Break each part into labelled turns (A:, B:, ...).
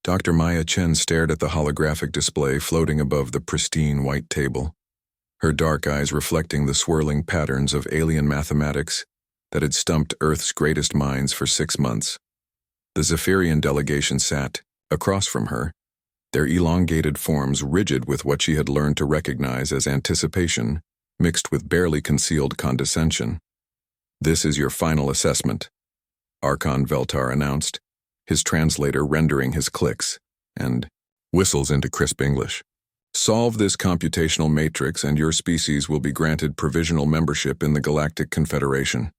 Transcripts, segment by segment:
A: Dr. Maya Chen stared at the holographic display floating above the pristine white table, her dark eyes reflecting the swirling patterns of alien mathematics that had stumped Earth's greatest minds for 6 months. The Zephyrian delegation sat across from her, their elongated forms rigid with what she had learned to recognize as anticipation, mixed with barely concealed condescension. "This is your final assessment," Archon Veltar announced, his translator rendering his clicks and whistles into crisp English. "Solve this computational matrix and your species will be granted provisional membership in the Galactic Confederation.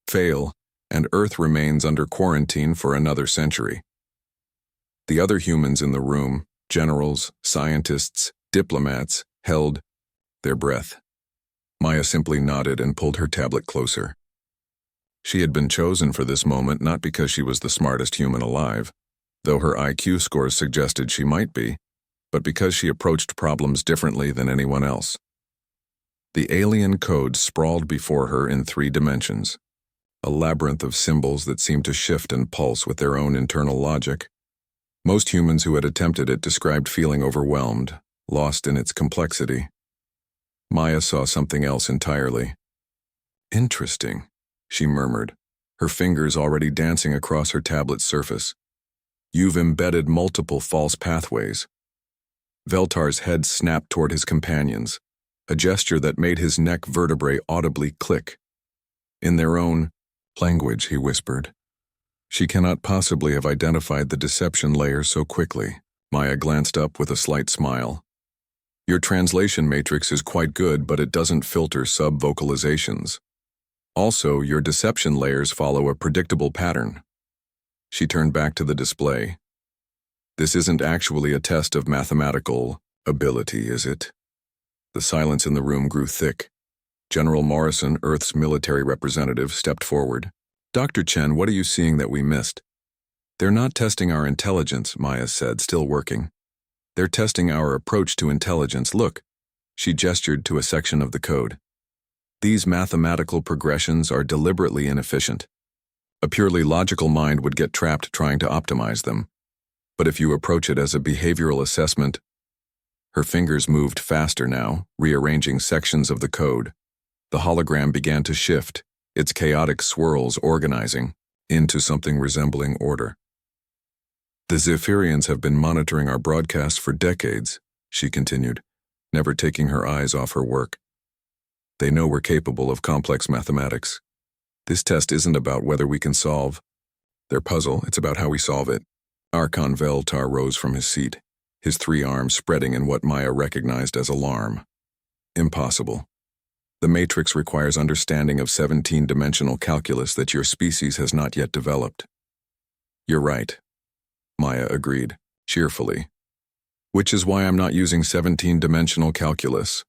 A: Fail, and Earth remains under quarantine for another century." The other humans in the room, generals, scientists, diplomats, held their breath. Maya simply nodded and pulled her tablet closer. She had been chosen for this moment not because she was the smartest human alive, though her IQ scores suggested she might be, but because she approached problems differently than anyone else. The alien code sprawled before her in 3 dimensions, a labyrinth of symbols that seemed to shift and pulse with their own internal logic. Most humans who had attempted it described feeling overwhelmed, lost in its complexity. Maya saw something else entirely. "Interesting," she murmured, her fingers already dancing across her tablet's surface. "You've embedded multiple false pathways." Veltar's head snapped toward his companions, a gesture that made his neck vertebrae audibly click. "In their own language," he whispered. "She cannot possibly have identified the deception layer so quickly." Maya glanced up with a slight smile. "Your translation matrix is quite good, but it doesn't filter sub-vocalizations. Also, your deception layers follow a predictable pattern." She turned back to the display. "This isn't actually a test of mathematical ability, is it?" The silence in the room grew thick. General Morrison, Earth's military representative, stepped forward. "Dr. Chen, what are you seeing that we missed?" "They're not testing our intelligence," Maya said, still working. "They're testing our approach to intelligence. Look." She gestured to a section of the code. "These mathematical progressions are deliberately inefficient. A purely logical mind would get trapped trying to optimize them. But if you approach it as a behavioral assessment..." Her fingers moved faster now, rearranging sections of the code. The hologram began to shift, its chaotic swirls organizing into something resembling order. "The Zephyrians have been monitoring our broadcast for decades," she continued, never taking her eyes off her work. "They know we're capable of complex mathematics. This test isn't about whether we can solve their puzzle, it's about how we solve it." Archon Veltar rose from his seat, his 3 arms spreading in what Maya recognized as alarm. "Impossible. The matrix requires understanding of 17-dimensional calculus that your species has not yet developed." "You're right," Maya agreed, cheerfully. "Which is why I'm not using 17-dimensional calculus."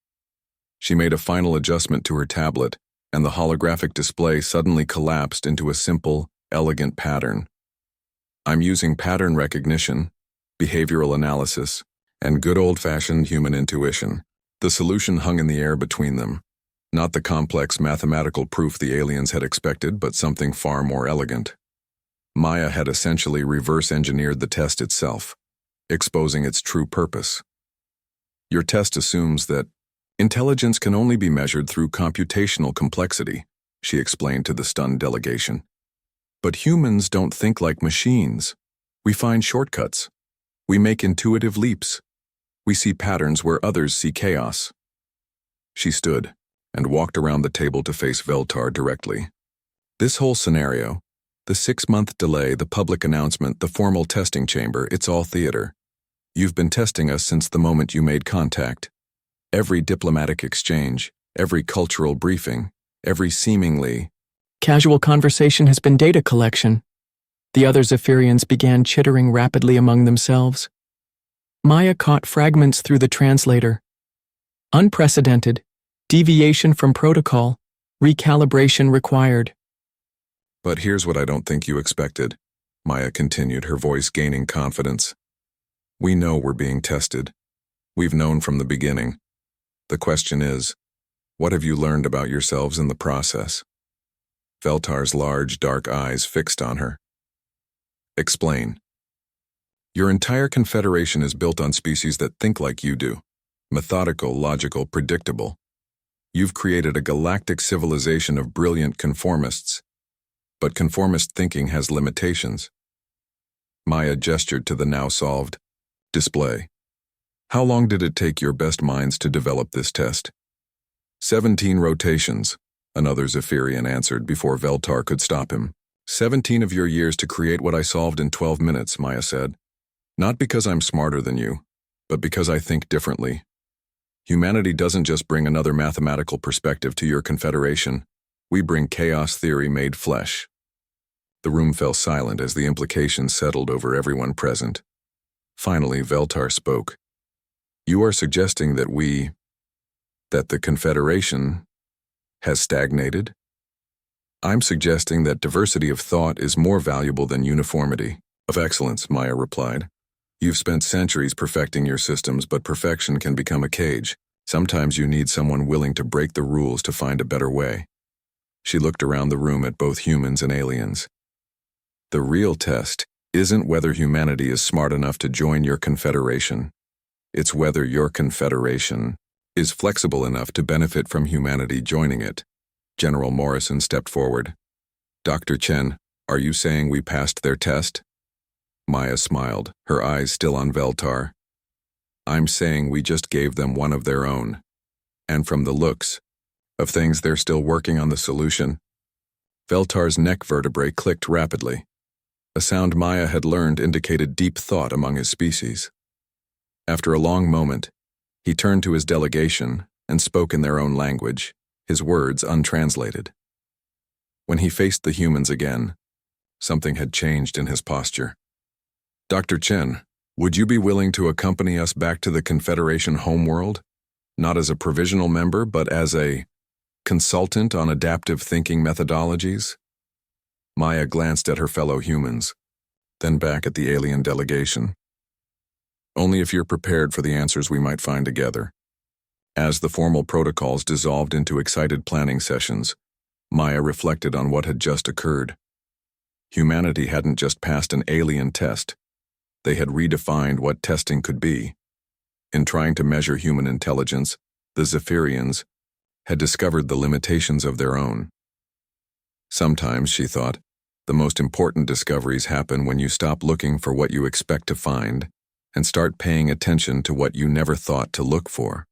A: She made a final adjustment to her tablet, and the holographic display suddenly collapsed into a simple, elegant pattern. "I'm using pattern recognition, behavioral analysis, and good old-fashioned human intuition." The solution hung in the air between them. Not the complex mathematical proof the aliens had expected, but something far more elegant. Maya had essentially reverse-engineered the test itself, exposing its true purpose. "Your test assumes that intelligence can only be measured through computational complexity," she explained to the stunned delegation. "But humans don't think like machines. We find shortcuts. We make intuitive leaps. We see patterns where others see chaos." She stood and walked around the table to face Veltar directly. "This whole scenario, the 6-month delay, the public announcement, the formal testing chamber, it's all theater. You've been testing us since the moment you made contact. Every diplomatic exchange, every cultural briefing, every seemingly
B: casual conversation has been data collection." The other Zephyrians began chittering rapidly among themselves. Maya caught fragments through the translator. "Unprecedented. Deviation from protocol. Recalibration required."
A: "But here's what I don't think you expected," Maya continued, her voice gaining confidence. "We know we're being tested. We've known from the beginning. The question is, what have you learned about yourselves in the process?" Veltar's large, dark eyes fixed on her. "Explain." Your entire confederation is built on species that think like you do. Methodical, logical, predictable. You've created a galactic civilization of brilliant conformists. But conformist thinking has limitations. Maya gestured to the now-solved display. How long did it take your best minds to develop this test? 17 rotations, another Zephyrian answered before Veltar could stop him. 17 of your years to create what I solved in 12 minutes, Maya said. Not because I'm smarter than you, but because I think differently. Humanity doesn't just bring another mathematical perspective to your confederation. We bring chaos theory made flesh. The room fell silent as the implications settled over everyone present. Finally, Veltar spoke. You are suggesting that the Confederation has stagnated? I'm suggesting that diversity of thought is more valuable than uniformity of excellence, Maya replied. You've spent centuries perfecting your systems, but perfection can become a cage. Sometimes you need someone willing to break the rules to find a better way. She looked around the room at both humans and aliens. The real test isn't whether humanity is smart enough to join your confederation. It's whether your confederation is flexible enough to benefit from humanity joining it. General Morrison stepped forward. Dr. Chen, are you saying we passed their test? Maya smiled, her eyes still on Veltar. I'm saying we just gave them one of their own. And from the looks of things, they're still working on the solution. Veltar's neck vertebrae clicked rapidly. A sound Maya had learned indicated deep thought among his species. After a long moment, he turned to his delegation and spoke in their own language, his words untranslated. When he faced the humans again, something had changed in his posture. Dr. Chen, would you be willing to accompany us back to the Confederation homeworld? Not as a provisional member, but as a consultant on adaptive thinking methodologies? Maya glanced at her fellow humans, then back at the alien delegation. Only if you're prepared for the answers we might find together. As the formal protocols dissolved into excited planning sessions, Maya reflected on what had just occurred. Humanity hadn't just passed an alien test. They had redefined what testing could be. In trying to measure human intelligence, the Zephyrians had discovered the limitations of their own. Sometimes, she thought, the most important discoveries happen when you stop looking for what you expect to find and start paying attention to what you never thought to look for.